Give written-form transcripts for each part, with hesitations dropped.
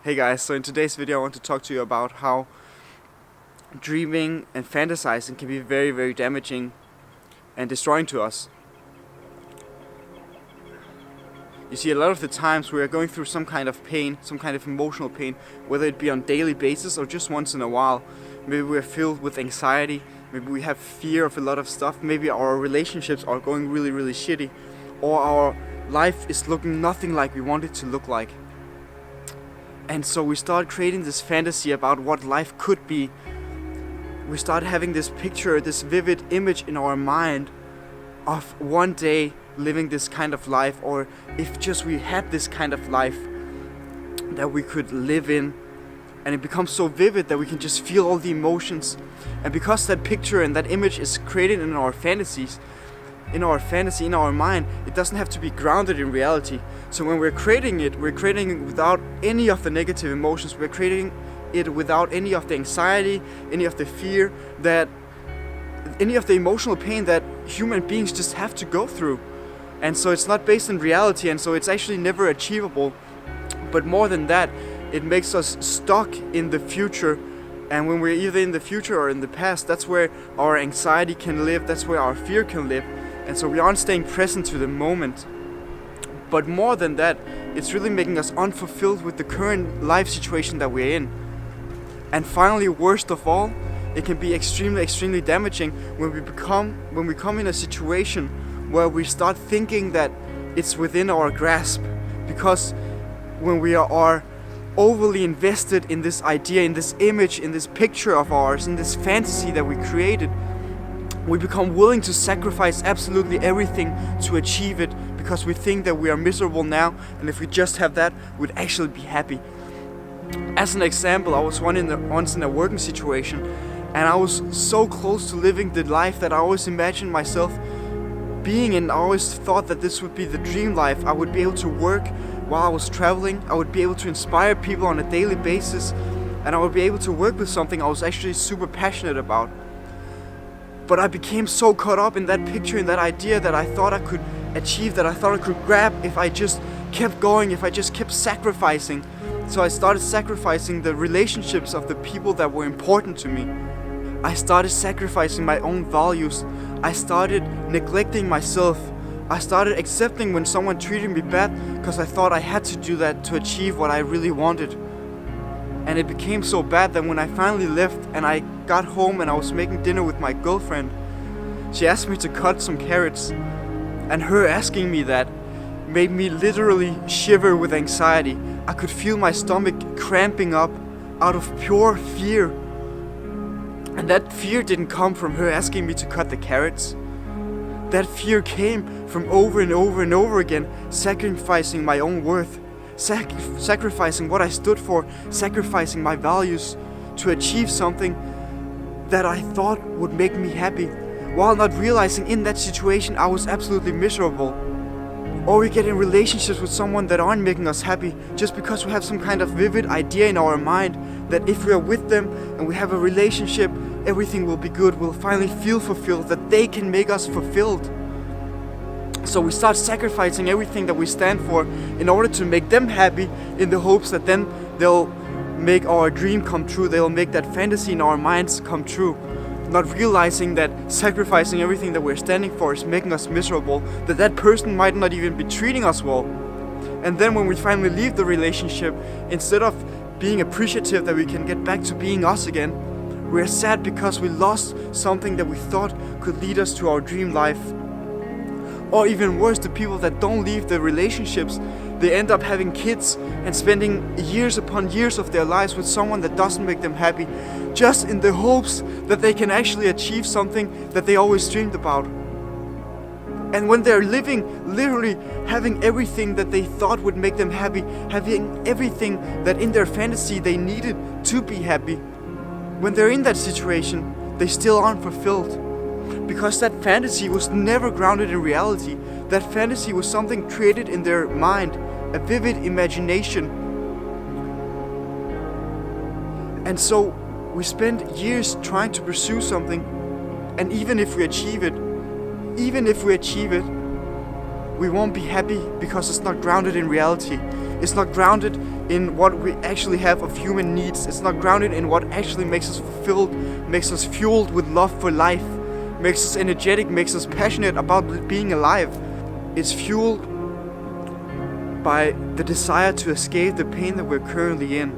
Hey guys, so in today's video I want to talk to you about how dreaming and fantasizing can be very, very damaging and destroying to us. You see, a lot of the times we are going through some kind of pain, some kind of emotional pain, whether it be on a daily basis or just once in a while. Maybe we are filled with anxiety, maybe we have fear of a lot of stuff, maybe our relationships are going really, really shitty, or our life is looking nothing like we want it to look like. And so we start creating this fantasy about what life could be. We start having this picture, this vivid image in our mind of one day living this kind of life, or if just we had this kind of life that we could live in. And it becomes so vivid that we can just feel all the emotions. And because that picture and that image is created in our fantasies, in our fantasy, in our mind, it doesn't have to be grounded in reality. So when we're creating it without any of the negative emotions. We're creating it without any of the anxiety, any of the fear, any of the emotional pain that human beings just have to go through. And so it's not based in reality, and so it's actually never achievable. But more than that, it makes us stuck in the future. And when we're either in the future or in the past, that's where our anxiety can live, that's where our fear can live. And so we aren't staying present to the moment. But more than that, it's really making us unfulfilled with the current life situation that we're in. And finally, worst of all, it can be extremely, extremely damaging when we come in a situation where we start thinking that it's within our grasp. Because when we are overly invested in this idea, in this image, in this picture of ours, in this fantasy that we created, we become willing to sacrifice absolutely everything to achieve it, because we think that we are miserable now, and if we just have that, we'd actually be happy. As an example, I was once in a working situation, and I was so close to living the life that I always imagined myself being in. I always thought that this would be the dream life. I would be able to work while I was traveling, I would be able to inspire people on a daily basis, and I would be able to work with something I was actually super passionate about. But I became so caught up in that picture, in that idea that I thought I could achieve, that I thought I could grab if I just kept going, if I just kept sacrificing. So I started sacrificing the relationships of the people that were important to me. I started sacrificing my own values. I started neglecting myself. I started accepting when someone treated me bad because I thought I had to do that to achieve what I really wanted. And it became so bad that when I finally left and I got home and I was making dinner with my girlfriend, she asked me to cut some carrots. And her asking me that made me literally shiver with anxiety. I could feel my stomach cramping up out of pure fear. And that fear didn't come from her asking me to cut the carrots. That fear came from over and over and over again sacrificing my own worth, sacrificing what I stood for, sacrificing my values to achieve something that I thought would make me happy, while not realizing in that situation I was absolutely miserable. Or we get in relationships with someone that aren't making us happy just because we have some kind of vivid idea in our mind that if we are with them and we have a relationship, everything will be good, we'll finally feel fulfilled, that they can make us fulfilled. So we start sacrificing everything that we stand for in order to make them happy, in the hopes that then they'll make our dream come true, they'll make that fantasy in our minds come true. Not realizing that sacrificing everything that we're standing for is making us miserable, that person might not even be treating us well. And then when we finally leave the relationship, instead of being appreciative that we can get back to being us again, we're sad because we lost something that we thought could lead us to our dream life. Or even worse, the people that don't leave the relationships, they end up having kids and spending years upon years of their lives with someone that doesn't make them happy, just in the hopes that they can actually achieve something that they always dreamed about. And when they're living, literally having everything that they thought would make them happy, having everything that in their fantasy they needed to be happy, when they're in that situation, they still aren't fulfilled. Because that fantasy was never grounded in reality. That fantasy was something created in their mind, a vivid imagination. And so we spend years trying to pursue something, and even if we achieve it, we won't be happy because it's not grounded in reality. It's not grounded in what we actually have of human needs. It's not grounded in what actually makes us fulfilled, makes us fueled with love for life, makes us energetic, makes us passionate about being alive. It's fueled by the desire to escape the pain that we're currently in.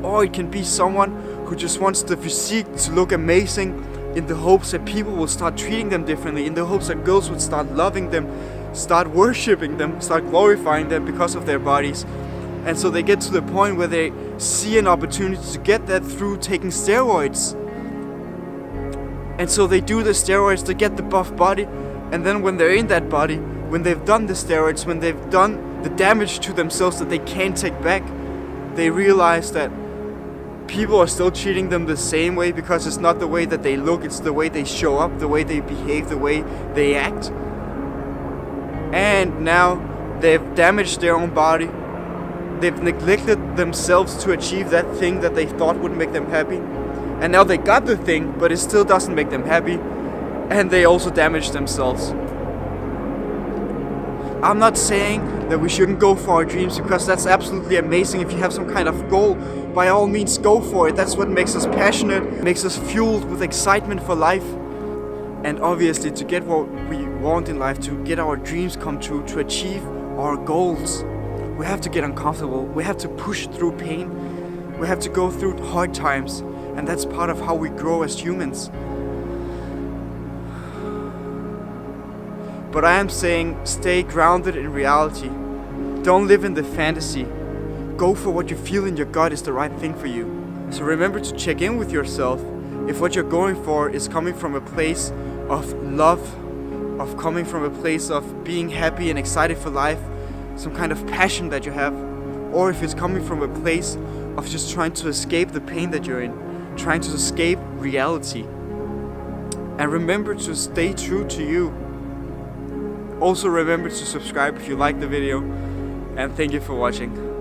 Or it can be someone who just wants the physique to look amazing in the hopes that people will start treating them differently, in the hopes that girls would start loving them, start worshipping them, start glorifying them because of their bodies. And so they get to the point where they see an opportunity to get that through taking steroids. And so they do the steroids to get the buff body, and then when they're in that body, when they've done the steroids, when they've done the damage to themselves that they can't take back, they realize that people are still treating them the same way, because it's not the way that they look, it's the way they show up, the way they behave, the way they act. And now they've damaged their own body. They've neglected themselves to achieve that thing that they thought would make them happy. And now they got the thing, but it still doesn't make them happy. And they also damaged themselves. I'm not saying that we shouldn't go for our dreams, because that's absolutely amazing. If you have some kind of goal, by all means go for it. That's what makes us passionate, makes us fueled with excitement for life. And obviously, to get what we want in life, to get our dreams come true, to achieve our goals, we have to get uncomfortable. We have to push through pain. We have to go through hard times. And that's part of how we grow as humans. But I am saying, stay grounded in reality. Don't live in the fantasy. Go for what you feel in your gut is the right thing for you. So remember to check in with yourself if what you're going for is coming from a place of love, of coming from a place of being happy and excited for life, some kind of passion that you have, or if it's coming from a place of just trying to escape the pain that you're in, trying to escape reality. And remember to stay true to you. Also remember to subscribe if you liked the video, and thank you for watching.